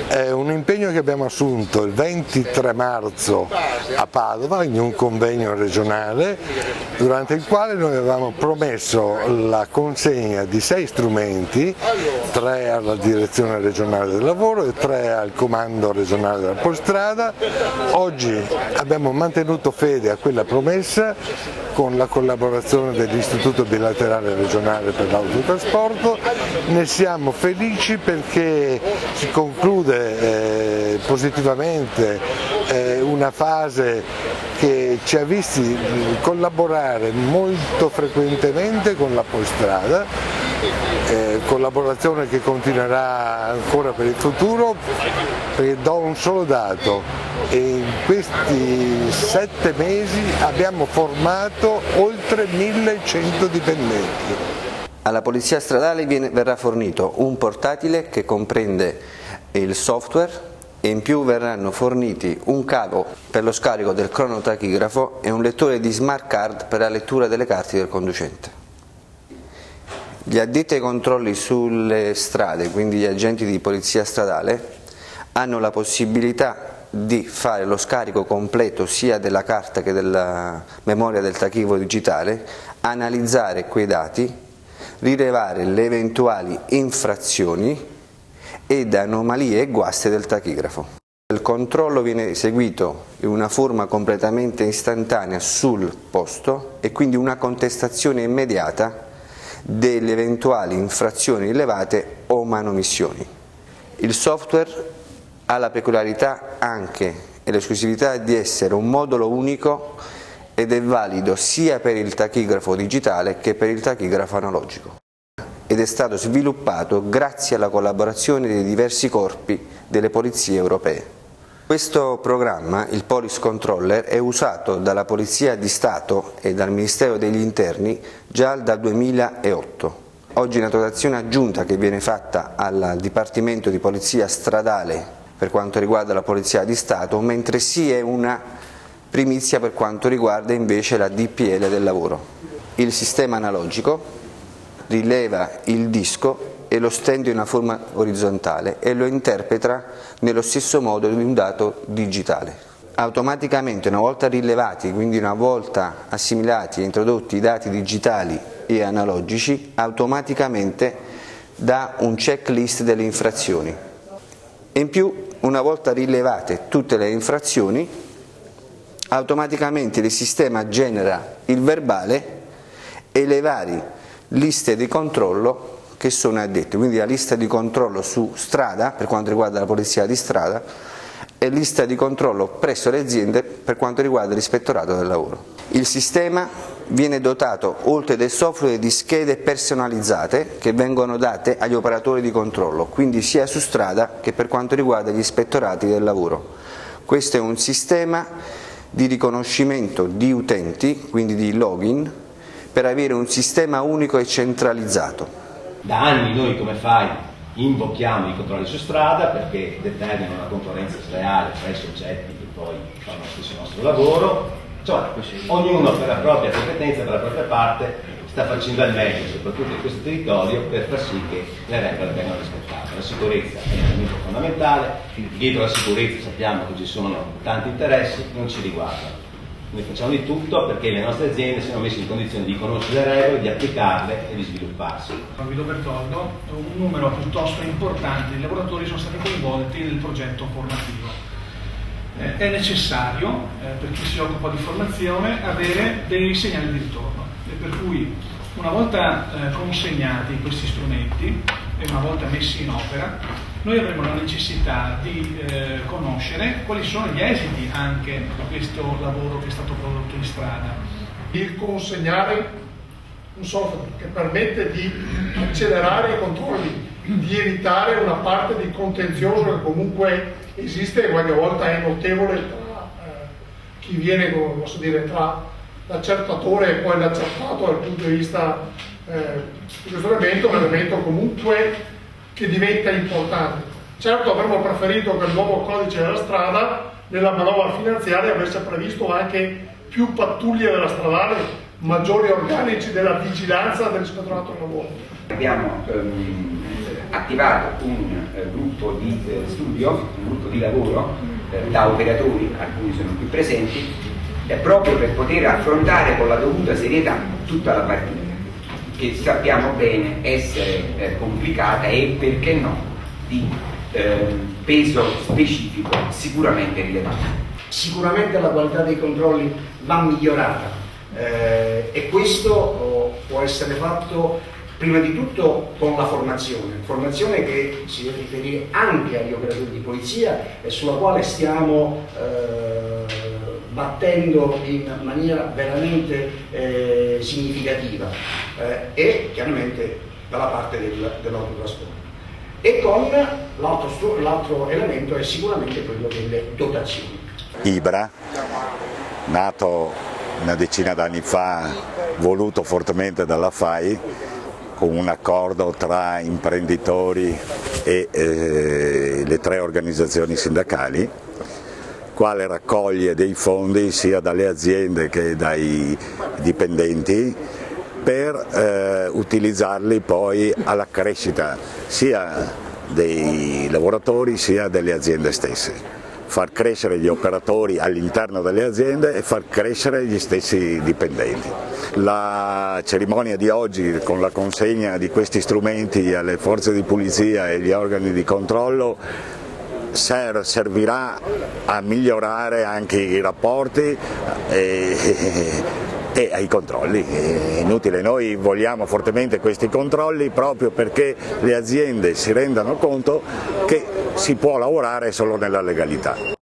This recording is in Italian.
È un impegno che abbiamo assunto il 23 marzo a Padova in un convegno regionale durante il quale noi avevamo promesso la consegna di 6 strumenti, 3 alla direzione regionale del lavoro e 3 al comando regionale della Polstrada. Oggi abbiamo mantenuto fede a quella promessa con la collaborazione dell'Istituto Bilaterale Regionale per l'Autotrasporto. Ne siamo felici perché si conclude positivamente una fase che ci ha visti collaborare molto frequentemente con la Polstrada, collaborazione che continuerà ancora per il futuro, perché do un solo dato: in questi 7 mesi abbiamo formato oltre 1100 dipendenti. Alla Polizia Stradale verrà fornito un portatile che comprende il software e in più verranno forniti un cavo per lo scarico del cronotachigrafo e un lettore di smart card per la lettura delle carte del conducente. Gli addetti ai controlli sulle strade, quindi gli agenti di polizia stradale, hanno la possibilità di fare lo scarico completo sia della carta che della memoria del tachigrafo digitale, analizzare quei dati, rilevare le eventuali infrazioni ed anomalie e guasti del tachigrafo. Il controllo viene eseguito in una forma completamente istantanea sul posto e quindi una contestazione immediata delle eventuali infrazioni rilevate o manomissioni. Il software ha la peculiarità anche e l'esclusività di essere un modulo unico ed è valido sia per il tachigrafo digitale che per il tachigrafo analogico ed è stato sviluppato grazie alla collaborazione dei diversi corpi delle polizie europee. Questo programma, il Police Controller, è usato dalla Polizia di Stato e dal Ministero degli Interni già dal 2008. Oggi una dotazione aggiunta che viene fatta al Dipartimento di Polizia Stradale per quanto riguarda la Polizia di Stato, mentre sì è una primizia per quanto riguarda invece la DPL del lavoro. Il sistema analogico rileva il disco e lo stende in una forma orizzontale e lo interpreta nello stesso modo di un dato digitale. Automaticamente, una volta rilevati, quindi una volta assimilati e introdotti i dati digitali e analogici, automaticamente dà un checklist delle infrazioni. In più, una volta rilevate tutte le infrazioni, automaticamente il sistema genera il verbale e le varie liste di controllo che sono addette, quindi la lista di controllo su strada per quanto riguarda la polizia di strada e lista di controllo presso le aziende per quanto riguarda l'ispettorato del lavoro. Il sistema viene dotato, oltre del software, di schede personalizzate che vengono date agli operatori di controllo, quindi sia su strada che per quanto riguarda gli ispettorati del lavoro. Questo è un sistema di riconoscimento di utenti, quindi di login, per avere un sistema unico e centralizzato. Da anni noi come FAI invochiamo i controlli su strada perché determinano una concorrenza sleale tra i soggetti che poi fanno lo stesso nostro lavoro. Cioè, ognuno per la propria competenza, per la propria parte, sta facendo al meglio, soprattutto in questo territorio, per far sì che le regole vengano rispettate. La sicurezza è un elemento fondamentale, dietro la sicurezza sappiamo che ci sono tanti interessi che non ci riguardano. Noi facciamo di tutto perché le nostre aziende siano messe in condizione di conoscere le regole, di applicarle e di svilupparsi. Guido Bertoldo, un numero piuttosto importante di lavoratori sono stati coinvolti nel progetto formativo. È necessario, per chi si occupa di formazione, avere dei segnali di ritorno, e per cui una volta consegnati questi strumenti e una volta messi in opera, noi avremo la necessità di conoscere quali sono gli esiti anche di questo lavoro che è stato prodotto in strada. Il consegnare un software che permette di accelerare i controlli, di evitare una parte di contenzioso che comunque esiste e qualche volta è notevole tra chi viene, posso dire, tra l'accertatore e poi l'accertato dal punto di vista di questo elemento, un elemento comunque che diventa importante. Certo avremmo preferito che il nuovo codice della strada nella manovra finanziaria avesse previsto anche più pattuglie della stradale, maggiori organici della vigilanza dell'ispettorato del lavoro. Abbiamo attivato un gruppo di studio, un gruppo di lavoro da operatori, alcuni sono qui presenti, proprio per poter affrontare con la dovuta serietà tutta la partita, che sappiamo bene essere complicata e, perché no, di peso specifico sicuramente rilevante. Sicuramente la qualità dei controlli va migliorata e questo può essere fatto prima di tutto con la formazione che si deve riferire anche agli operatori di polizia e sulla quale stiamo battendo in maniera veramente significativa e chiaramente dalla parte dell'autotrasporto. E con l'altro elemento è sicuramente quello delle dotazioni. Ibra, nato una decina d'anni fa, voluto fortemente dalla FAI, con un accordo tra imprenditori e le 3 organizzazioni sindacali, quale raccoglie dei fondi sia dalle aziende che dai dipendenti per utilizzarli poi alla crescita sia dei lavoratori sia delle aziende stesse. Far crescere gli operatori all'interno delle aziende e far crescere gli stessi dipendenti. La cerimonia di oggi, con la consegna di questi strumenti alle forze di polizia e agli organi di controllo, servirà a migliorare anche i rapporti e ai controlli. È inutile, noi vogliamo fortemente questi controlli proprio perché le aziende si rendano conto che si può lavorare solo nella legalità.